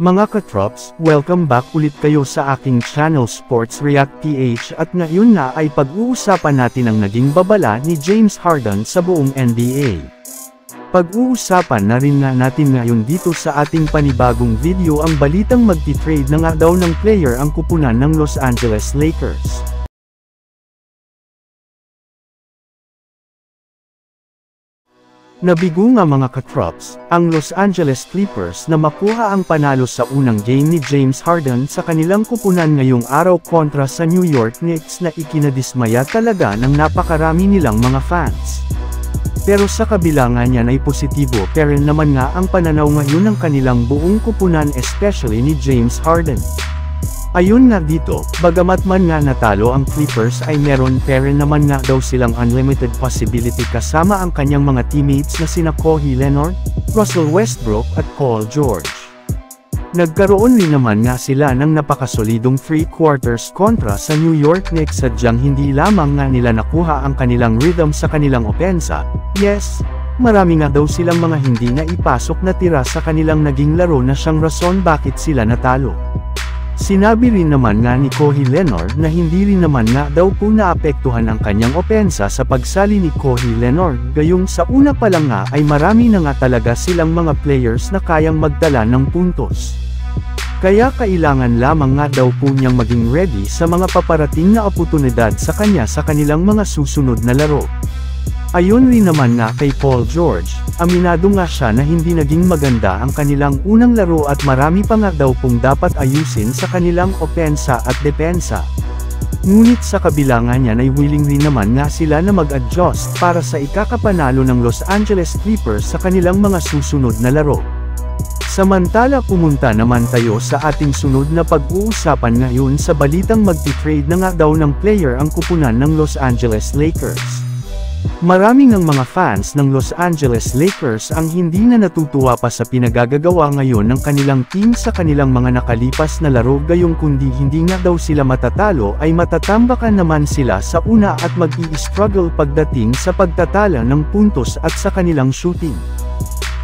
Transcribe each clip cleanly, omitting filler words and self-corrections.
Mga katrops, welcome back ulit kayo sa aking channel Sports React PH at ngayon na ay pag-uusapan natin ang naging babala ni James Harden sa buong NBA. Pag-uusapan na rin nga natin ngayon dito sa ating panibagong video ang balitang magti-trade na nga daw ng player ang kupunan ng Los Angeles Lakers. Nabigo nga mga katrops, ang Los Angeles Clippers na makuha ang panalo sa unang game ni James Harden sa kanilang kupunan ngayong araw kontra sa New York Knicks na ikinadismaya talaga ng napakarami nilang mga fans. Pero sa kabila nga niyan ay positibo pa rin naman nga ang pananaw ngayon ng kanilang buong kupunan especially ni James Harden. Ayun nga dito, bagamat man nga natalo ang Clippers ay meron pa rin naman nga daw silang unlimited possibility kasama ang kanyang mga teammates na sina Kawhi Leonard, Russell Westbrook at Paul George. Nagkaroon rin naman nga sila ng napakasolidong 3-quarters kontra sa New York Knicks sadyang hindi lamang nga nila nakuha ang kanilang rhythm sa kanilang opensa, yes, marami nga daw silang mga hindi na ipasok na tira sa kanilang naging laro na siyang rason bakit sila natalo. Sinabi rin naman nga ni Kawhi Leonard na hindi rin naman nga daw po naapektuhan ang kanyang opensa sa pagsali ni Kawhi Leonard gayong sa una pa lang nga ay marami na nga talaga silang mga players na kayang magdala ng puntos. Kaya kailangan lamang nga daw po niyang maging ready sa mga paparating na oportunidad sa kanya sa kanilang mga susunod na laro. Ayon rin naman nga kay Paul George, aminado nga siya na hindi naging maganda ang kanilang unang laro at marami pa nga daw pong dapat ayusin sa kanilang opensa at depensa. Ngunit sa kabila nga niyan ay willing rin naman nga sila na mag-adjust para sa ikakapanalo ng Los Angeles Clippers sa kanilang mga susunod na laro. Samantala pumunta naman tayo sa ating sunod na pag-uusapan ngayon sa balitang magti-trade na nga daw ng player ang kupunan ng Los Angeles Lakers. Maraming ng mga fans ng Los Angeles Lakers ang hindi na natutuwa pa sa pinagagagawa ngayon ng kanilang team sa kanilang mga nakalipas na laro gayong kundi hindi nga daw sila matatalo ay matatambakan naman sila sa una at mag-i-struggle pagdating sa pagtatala ng puntos at sa kanilang shooting.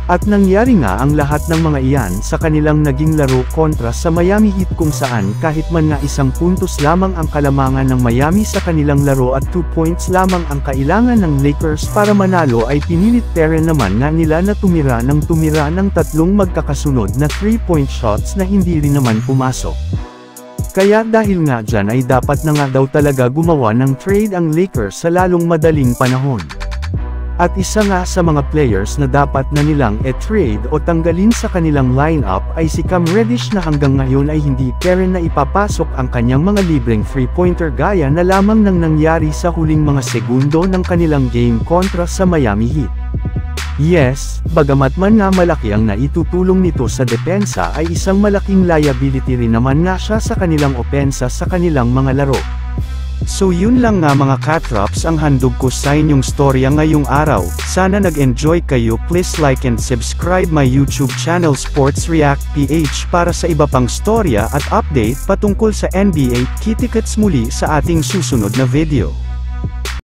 At nangyari nga ang lahat ng mga iyan sa kanilang naging laro kontra sa Miami Heat kung saan kahit man nga 1 puntos lamang ang kalamangan ng Miami sa kanilang laro at 2 points lamang ang kailangan ng Lakers para manalo ay pinilit pa rin naman nga nila na tumira ng 3 magkakasunod na 3-point shots na hindi rin naman pumasok. Kaya dahil nga dyan ay dapat na nga daw talaga gumawa ng trade ang Lakers sa lalong madaling panahon. At isa nga sa mga players na dapat na nilang trade o tanggalin sa kanilang lineup ay si Cam Reddish na hanggang ngayon ay hindi pa rin na ipapasok ang kanyang mga libreng 3-pointer gaya na lamang nang nangyari sa huling mga segundo ng kanilang game kontra sa Miami Heat. Yes, bagamat man nga malaki ang naitutulong nito sa depensa ay isang malaking liability rin naman nga siya sa kanilang opensa sa kanilang mga laro. So yun lang nga mga katrops ang handog ko sa inyong storya ngayong araw. Sana nag-enjoy kayo. Please like and subscribe my YouTube channel Sports React PH para sa iba pang storya at update patungkol sa NBA. Kita-kits muli sa ating susunod na video.